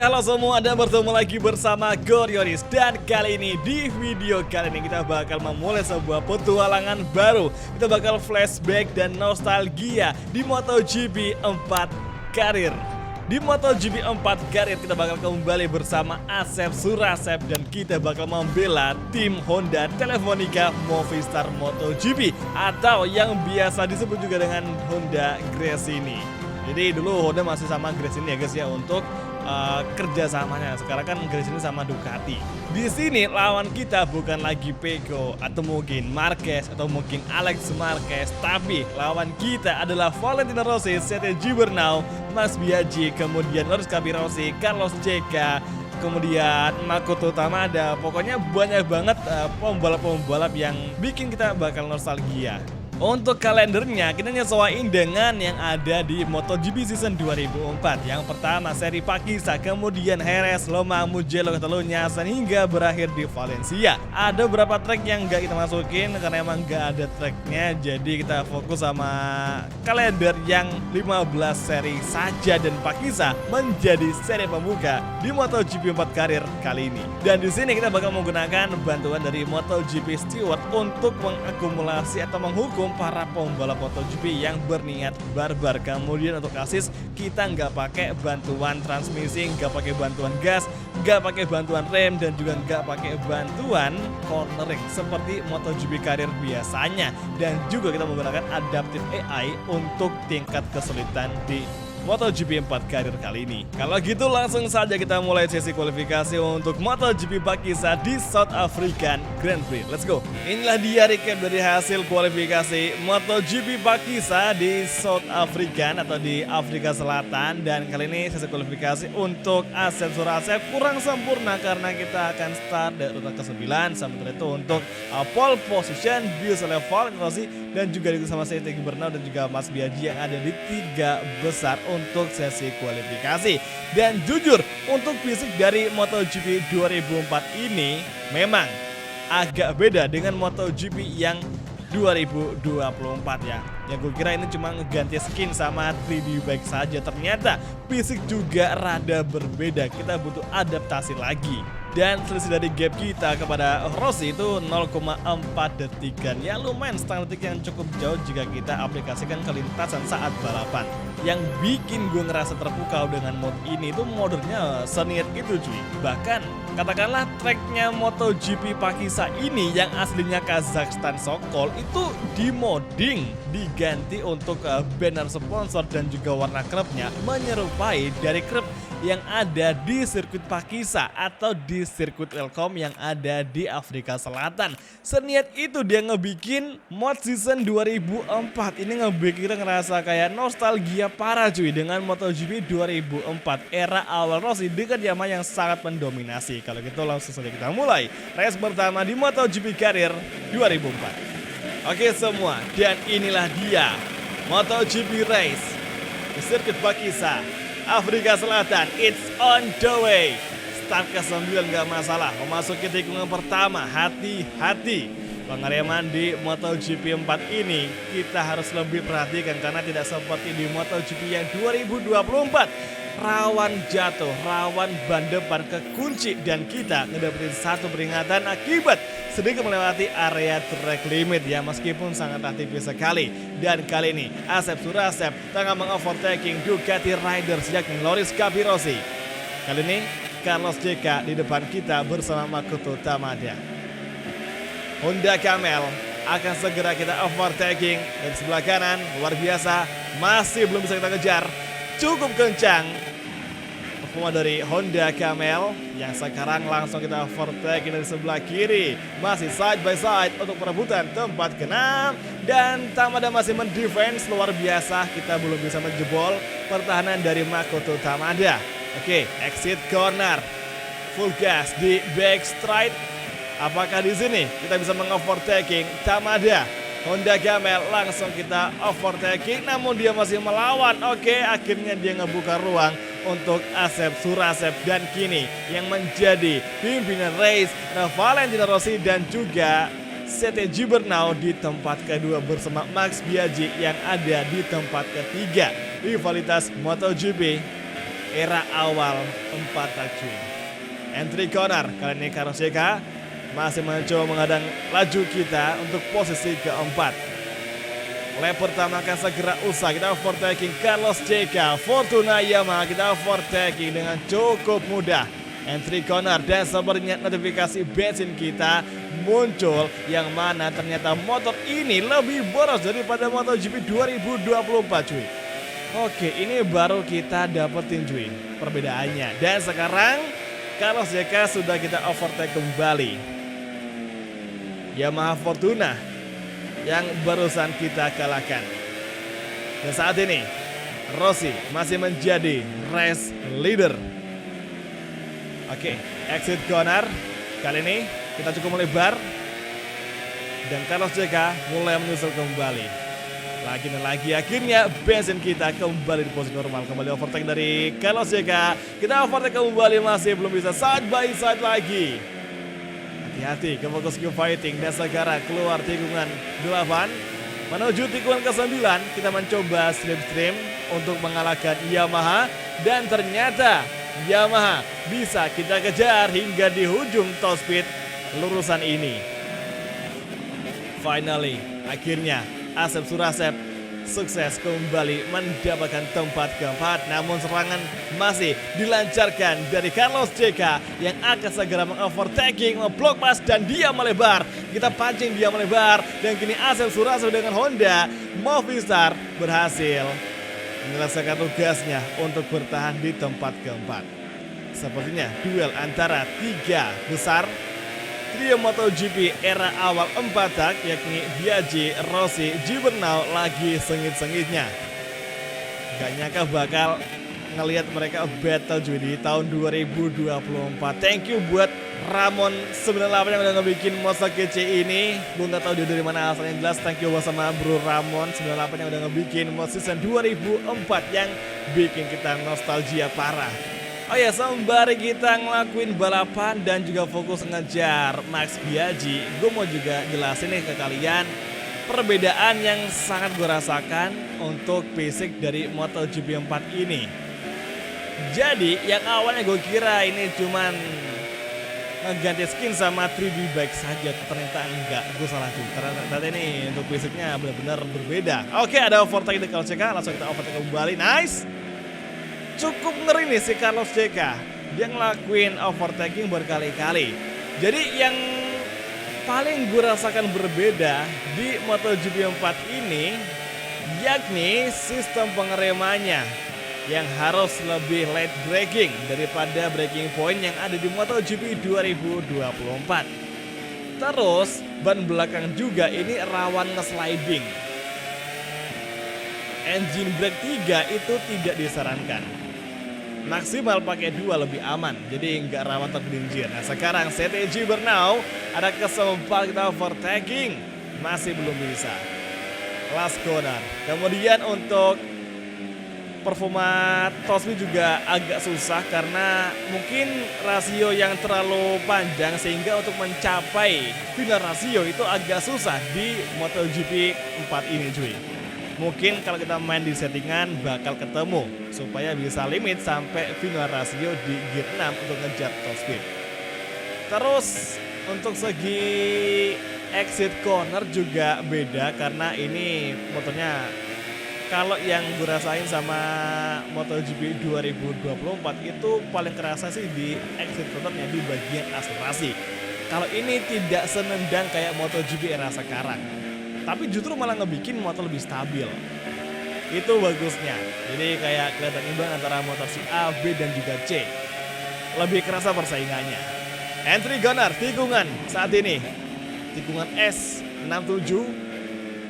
Halo semua, Anda bertemu lagi bersama Gorioris. Dan kali ini, di video kali ini kita bakal memulai sebuah petualangan baru. Kita bakal flashback dan nostalgia di MotoGP 4 Karir. Di MotoGP 4 Karir kita bakal kembali bersama Asep Surasep dan kita bakal membela tim Honda Telefonica Movistar MotoGP atau yang biasa disebut juga dengan Honda Gresini. Jadi dulu Honda masih sama Gresini ya guys ya untuk kerjasamanya. Sekarang kan Gresini sama Ducati. Di sini lawan kita bukan lagi Pecco atau mungkin Marquez atau mungkin Alex Marquez, tapi lawan kita adalah Valentino Rossi, CT Gibernau, Max Biaggi, kemudian Loris Capirossi, Carlos Checa, kemudian Makoto Tamada. Pokoknya banyak banget pembalap-pembalap yang bikin kita bakal nostalgia. Untuk kalendernya kita nyesuaiin dengan yang ada di MotoGP Season 2004. Yang pertama seri Pakistan, kemudian Jerez, Loma, Mugello, Catalunya, hingga berakhir di Valencia. Ada beberapa track yang gak kita masukin karena emang gak ada tracknya. Jadi kita fokus sama kalender yang 15 seri saja dan Pakistan menjadi seri pembuka di MotoGP 4 Karir kali ini. Dan di sini kita bakal menggunakan bantuan dari MotoGP Steward untuk mengakumulasi atau menghukum para pembalap MotoGP yang berniat barbar. Kemudian untuk asis kita nggak pakai bantuan transmisi, nggak pakai bantuan gas, nggak pakai bantuan rem, dan juga nggak pakai bantuan cornering seperti MotoGP Karir biasanya. Dan juga kita menggunakan adaptive AI untuk tingkat kesulitan di MotoGP 4 Karir kali ini. Kalau gitu langsung saja kita mulai sesi kualifikasi untuk MotoGP Pakistan di South African Grand Prix. Let's go. Inilah dia recap dari hasil kualifikasi MotoGP Pakistan di South African atau di Afrika Selatan. Dan kali ini sesi kualifikasi untuk Asep Surasep kurang sempurna karena kita akan start dari urutan ke-9 sampai itu untuk pole position bisa level Rossi dan juga diikuti sama CT Gibernau dan juga Mas Biaggi yang ada di 3 besar untuk sesi kualifikasi. Dan jujur untuk fisik dari MotoGP 2004 ini memang agak beda dengan MotoGP yang 2024 ya. Yang gue kira ini cuma ngeganti skin sama 3D bike saja, ternyata fisik juga rada berbeda. Kita butuh adaptasi lagi. Dan selisih dari gap kita kepada Rossi itu 0,4 detikan. Ya lumayan setengah detik yang cukup jauh jika kita aplikasikan ke lintasan saat balapan. Yang bikin gue ngerasa terpukau dengan mod ini itu modenya seniat itu cuy. Bahkan katakanlah tracknya MotoGP Pakistan ini yang aslinya Kazakhstan Sokol itu dimoding, diganti untuk banner sponsor dan juga warna klubnya menyerupai dari klub yang ada di sirkuit Pakistan atau di sirkuit Welcome yang ada di Afrika Selatan. Seniat itu dia ngebikin mod season 2004. Ini ngebikin kita ngerasa kayak nostalgia parah cuy dengan MotoGP 2004. Era awal Rossi dengan Yamaha yang sangat mendominasi. Kalau gitu langsung saja kita mulai race pertama di MotoGP Karir 2004. Oke semua, dan inilah dia MotoGP race di sirkuit Pakistan, Afrika Selatan. It's on the way. Start ke-9 gak masalah. Memasuki tikungan pertama, hati-hati. Pengereman di MotoGP 4 ini kita harus lebih perhatikan karena tidak seperti di MotoGP yang 2024. Rawan jatuh, rawan ban depan kekunci dan kita ngedapetin satu peringatan akibat sedikit melewati area track limit ya, meskipun sangat aktif sekali. Dan kali ini Asep Surasep tengah mengovertaking Ducati Riders yakni Loris Capirossi. Kali ini Carlos Checa di depan kita bersama Makoto Tamada. Honda Camel akan segera kita overtaking dari sebelah kanan, luar biasa, masih belum bisa kita kejar. Cukup kencang performa dari Honda Camel yang sekarang langsung kita overtake dari sebelah kiri. Masih side by side untuk perebutan tempat ke-6 dan Tamada masih mendefense luar biasa. Kita belum bisa menjebol pertahanan dari Makoto Tamada. Oke, exit corner. Full gas di back straight. Apakah di sini kita bisa mengovertaking Tamada? Honda Camel langsung kita overtaking, namun dia masih melawan. Oke, akhirnya dia ngebuka ruang untuk Asep Surasep dan kini yang menjadi pimpinan race Valentino Rossi dan juga CT Gibernau di tempat kedua bersama Max Biaggi yang ada di tempat ketiga. Rivalitas MotoGP era awal 4 tak cuy. Entry corner, kali ini Carlos JK masih mencoba menghadang laju kita untuk posisi keempat. Lap pertama akan segera usai, kita overtaking Carlos JK, Fortuna Yamaha kita overtaking dengan cukup mudah. Entry corner dan sepertinya notifikasi bensin kita muncul yang mana ternyata motor ini lebih boros daripada MotoGP 2024 cuy. Oke, ini baru kita dapetin cuy perbedaannya. Dan sekarang Carlos JK sudah kita overtake kembali. Yamaha Fortuna yang barusan kita kalahkan. Dan saat ini Rossi masih menjadi race leader. Oke, exit corner. Kali ini kita cukup melebar. Dan Carlos JK mulai menyusul kembali. Lagi dan lagi akhirnya bensin kita kembali di posisi normal. Kembali overtake dari Carlos JK. Kita overtake kembali, masih belum bisa side by side lagi. Hati-hati ke fokus ke fighting. Dan sekarang keluar tikungan 8 menuju tikungan ke 9. Kita mencoba slipstream untuk mengalahkan Yamaha. Dan ternyata Yamaha bisa kita kejar hingga di ujung top speed lurusan ini. Finally, akhirnya Asep Surasep sukses kembali mendapatkan tempat keempat. Namun serangan masih dilancarkan dari Carlos JK yang akan segera mengovertaking, memblok pas dan dia melebar. Kita pancing dia melebar dan kini Asep Surasep dengan Honda Movistar berhasil menyelesaikan tugasnya untuk bertahan di tempat keempat. Sepertinya duel antara 3 besar trio MotoGP era awal 4 tak, yakni Biaggi, Rossi, Gibernau lagi sengit-sengitnya. Gak nyangka bakal ngelihat mereka battle cuy di tahun 2024. Thank you buat Ramon 98 yang udah ngebikin Mosa kece ini. Gue gak tahu dia dari mana asalnya, jelas thank you sama bro Ramon 98 yang udah ngebikin Mod Season 2004 yang bikin kita nostalgia parah. Oh ya, sembari kita ngelakuin balapan dan juga fokus ngejar Max Biaggi, gue mau juga jelasin nih ke kalian perbedaan yang sangat gue rasakan untuk basic dari MotoGP 4 ini. Jadi yang awalnya gue kira ini cuman ngeganti skin sama 3D bike saja, ternyata enggak, gue salah tuh. Ternyata ini untuk basicnya benar-benar berbeda. Oke, ada overtake dari Carlos JK, langsung kita overtake kembali, nice. Cukup ngeri nih si Carlos JK, dia ngelakuin overtaking berkali-kali. Jadi yang paling gue rasakan berbeda di MotoGP 4 ini yakni sistem pengeremannya yang harus lebih late braking daripada braking point yang ada di MotoGP 2024. Terus ban belakang juga ini rawan nge-sliding. Engine brake 3 itu tidak disarankan. Maksimal pakai 2 lebih aman, jadi nggak rawan tergelincir. Nah sekarang CT Gibernau ada kesempatan kita overtaking, masih belum bisa. Last corner. Kemudian untuk performa top speed juga agak susah karena mungkin rasio yang terlalu panjang sehingga untuk mencapai final rasio itu agak susah di MotoGP 4 ini cuy. Mungkin kalau kita main di settingan bakal ketemu supaya bisa limit sampai final rasio di gear 6 untuk ngejar top speed. Terus untuk segi exit corner juga beda karena ini motornya kalau yang gue rasain sama MotoGP 2024 itu paling kerasa sih di exit cornernya di bagian akselerasi. Kalau ini tidak senendang kayak MotoGP era sekarang, tapi justru malah ngebikin motor lebih stabil. Itu bagusnya. Jadi kayak kelihatan imbang antara motor si A, B dan juga C. Lebih kerasa persaingannya. Entry corner tikungan saat ini. Tikungan S67.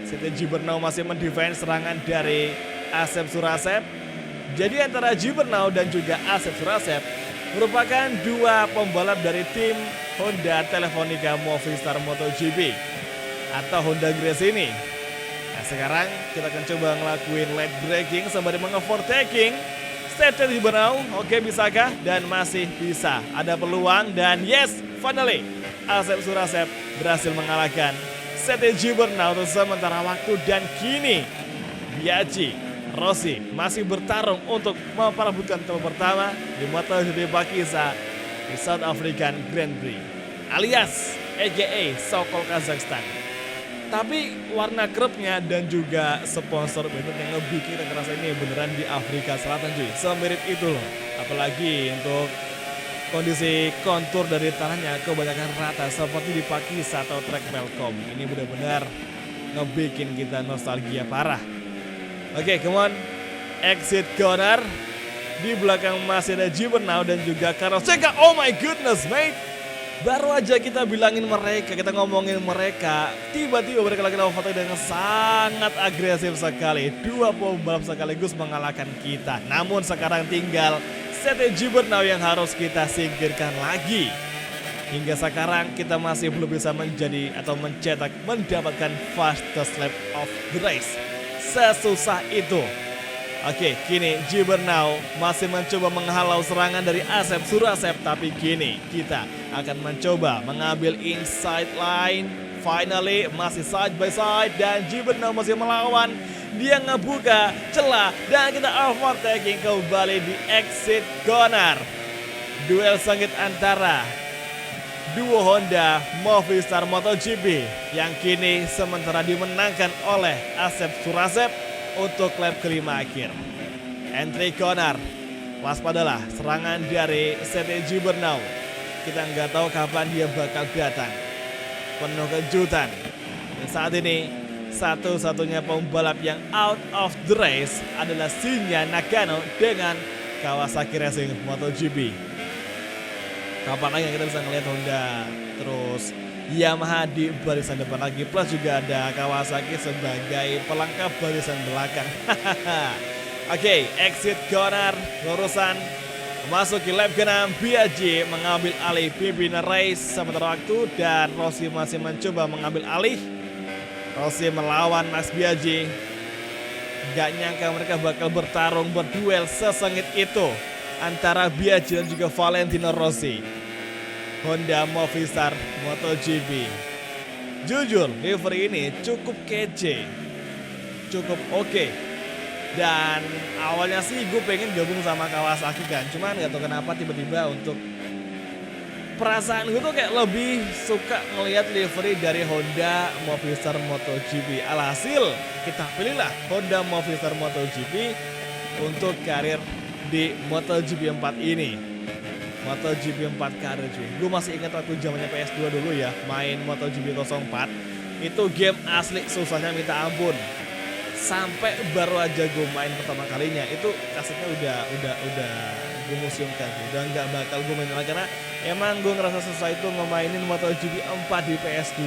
CT Gibernau masih mendefense serangan dari Asep Surasep. Jadi antara Gibernau dan juga Asep Surasep merupakan dua pembalap dari tim Honda Telefonica Movistar MotoGP atau Honda Grace ini. Nah sekarang kita akan coba ngelakuin late braking sembari mengovertaking CT Gibernau. Oke, bisakah? Dan masih bisa. Ada peluang dan yes, finally Asep Surasep berhasil mengalahkan CT Gibernau untuk sementara waktu. Dan kini Biaggi Rossi masih bertarung untuk memperebutkan tempat pertama di MotoGP Pakistan di South African Grand Prix alias AKA Sokol Kazakhstan. Tapi warna klubnya dan juga sponsor banner yang lebih kita ngerasa ini beneran di Afrika Selatan cuy. Semirip itu loh. Apalagi untuk kondisi kontur dari tanahnya kebanyakan rata seperti di Pakistan atau track Welcome. Ini benar-benar ngebikin kita nostalgia parah. Oke, come on. Exit corner. Di belakang masih ada Gibernau dan juga Carlos Sainz. Oh my goodness, mate. Baru aja kita bilangin mereka, kita ngomongin mereka. Tiba-tiba mereka lagi foto dengan sangat agresif sekali. Dua pembalap sekaligus mengalahkan kita. Namun sekarang tinggal Sete Gibernau yang harus kita singkirkan lagi. Hingga sekarang kita masih belum bisa menjadi atau mendapatkan fastest lap of the race. Sesusah itu. Oke, kini Gibernau masih mencoba menghalau serangan dari Asep Surasep. Tapi kini kita akan mencoba mengambil inside line. Finally masih side by side dan Gibernau masih melawan. Dia ngebuka celah dan kita overtaking kembali di exit corner. Duel sengit antara duo Honda Movistar MotoGP yang kini sementara dimenangkan oleh Asep Surasep untuk lap kelima akhir. Entry corner, waspadalah serangan dari Sete Gibernau. Kita nggak tahu kapan dia bakal datang. Penuh kejutan. Dan saat ini satu-satunya pembalap yang out of the race adalah Shinya Nagano dengan Kawasaki Racing MotoGP. Kapan lagi kita bisa ngelihat Honda terus Yamaha di barisan depan lagi, plus juga ada Kawasaki sebagai pelengkap barisan belakang. Oke, exit corner, lurusan memasuki lap ke-6. Biaggi mengambil alih pimpinan race sementara waktu dan Rossi masih mencoba mengambil alih. Rossi melawan Max Biaggi. Gak nyangka mereka bakal bertarung berduel sesengit itu antara Biaggi dan juga Valentino Rossi. Honda Movistar MotoGP. Jujur, livery ini cukup kece, cukup oke. Dan awalnya sih gue pengen gabung sama Kawasaki kan, cuman gak tau kenapa tiba-tiba untuk perasaan gue tuh kayak lebih suka ngelihat livery dari Honda Movistar MotoGP. Alhasil kita pilihlah Honda Movistar MotoGP untuk karir di MotoGP 4 ini. MotoGP 4 karir cuy. Gue masih ingat waktu zamannya PS2 dulu ya, main MotoGP 04. Itu game asli susahnya minta ampun. Sampai baru aja gue main pertama kalinya, itu kasetnya udah gue museumkan. Udah nggak bakal gue main lagi karena emang gue ngerasa susah itu ngemainin MotoGP 4 di PS2.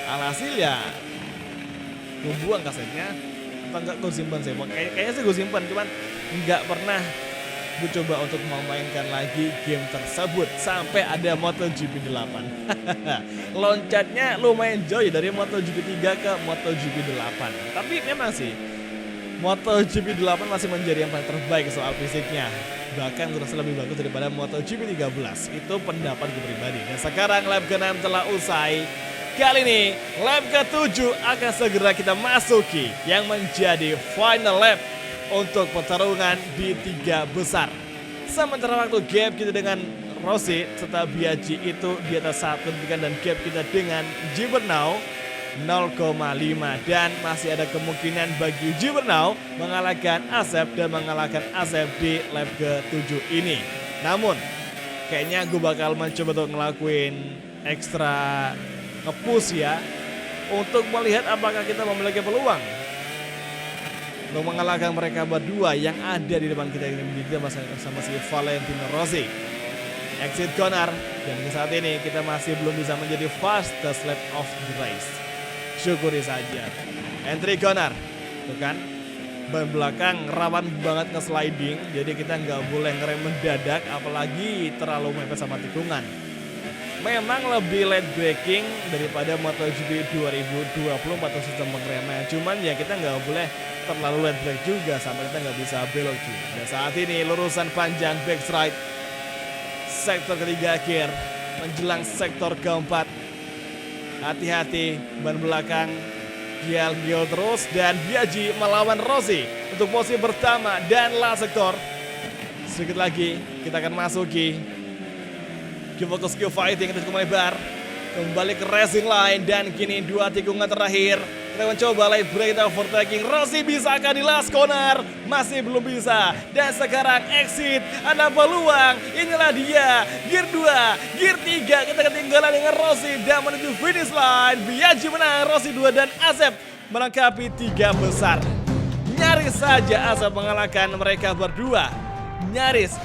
Alhasil ya gue buang kasetnya. Atau enggak gue simpan sih. Kayaknya sih gue simpan, cuman nggak pernah gue coba untuk memainkan lagi game tersebut sampai ada MotoGP 8. Loncatnya lumayan jauh ya, dari MotoGP 3 ke MotoGP 8. Tapi memang sih MotoGP 8 masih menjadi yang paling terbaik soal fisiknya. Bahkan gue rasa lebih bagus daripada MotoGP 13. Itu pendapat gue pribadi. Dan sekarang lap ke-6 telah usai. Kali ini lap ke-7 akan segera kita masuki yang menjadi final lap untuk pertarungan di 3 besar. Sementara waktu gap kita dengan Rossi serta Biaggi itu di atas 1 kedudukan dan gap kita dengan Gibernau 0,5 dan masih ada kemungkinan bagi Gibernau mengalahkan Asep dan mengalahkan Asep di lap ke-7 ini. Namun kayaknya gue bakal mencoba untuk ngelakuin ekstra nge-push ya untuk melihat apakah kita memiliki peluang untuk mengalahkan mereka berdua yang ada di depan kita ini sama si Valentino Rossi. Exit corner dan saat ini kita masih belum bisa menjadi fastest lap of the race. Syukuri saja. Entry corner, tuh kan? Ban belakang rawan banget nge-sliding, jadi kita nggak boleh ngerem mendadak, apalagi terlalu mepet sama tikungan. Memang lebih late braking daripada MotoGP 2024 untuk sistem pengereman. Cuman ya kita nggak boleh terlalu late brake juga sampai kita nggak bisa belok juga. Dan saat ini lurusan panjang backstride sektor ketiga akhir menjelang sektor keempat. Hati-hati ban belakang Gel terus dan Biaggi melawan Rossi untuk posisi pertama dan last sektor. Sedikit lagi kita akan masuki fokus skill fighting, kita cukup melebar kembali ke racing line dan kini 2 tikungan terakhir. Kita mencoba light break dan overtaking. Rossi bisakah di last corner? Masih belum bisa. Dan sekarang exit. Ada peluang. Inilah dia. Gear 2, Gear 3. Kita ketinggalan dengan Rossi dan menuju finish line. Biaggi menang, Rossi 2 dan Asep melengkapi 3 besar. Nyaris saja Asep mengalahkan mereka berdua. Nyaris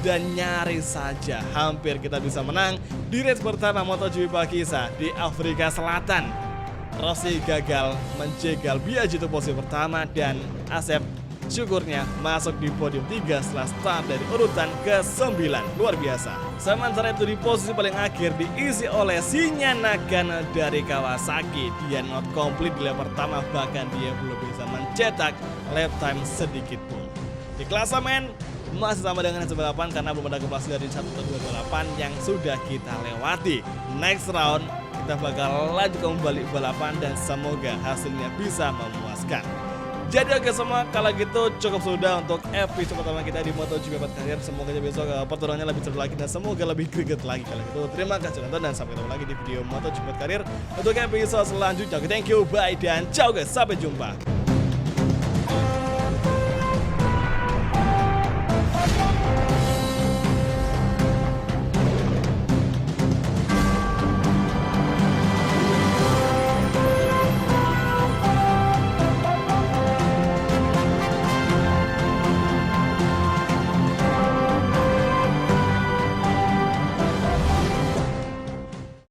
dan nyaris saja. Hampir kita bisa menang di race pertama MotoGP Pakistan di Afrika Selatan. Rossi gagal menjegal Biaggi untuk posisi pertama dan Asep syukurnya masuk di podium 3 setelah start dari urutan ke-9. Luar biasa. Sementara itu di posisi paling akhir diisi oleh Shinya Nagano dari Kawasaki. Dia not complete di lap pertama, bahkan dia belum bisa mencetak lap time sedikit pun. Di klasemen masih sama dengan balapan karena belum ada kembali dari 1-2-8 yang sudah kita lewati. Next round kita bakal lanjut kembali balapan dan semoga hasilnya bisa memuaskan. Jadi oke semua, kalau gitu cukup sudah untuk episode pertama kita di MotoGP Career. Semoga besok pertarungannya lebih seru lagi dan semoga lebih greget lagi. Kalau gitu terima kasih nonton dan sampai ketemu lagi di video MotoGP Career untuk episode selanjutnya. Thank you, bye dan ciao guys, sampai jumpa.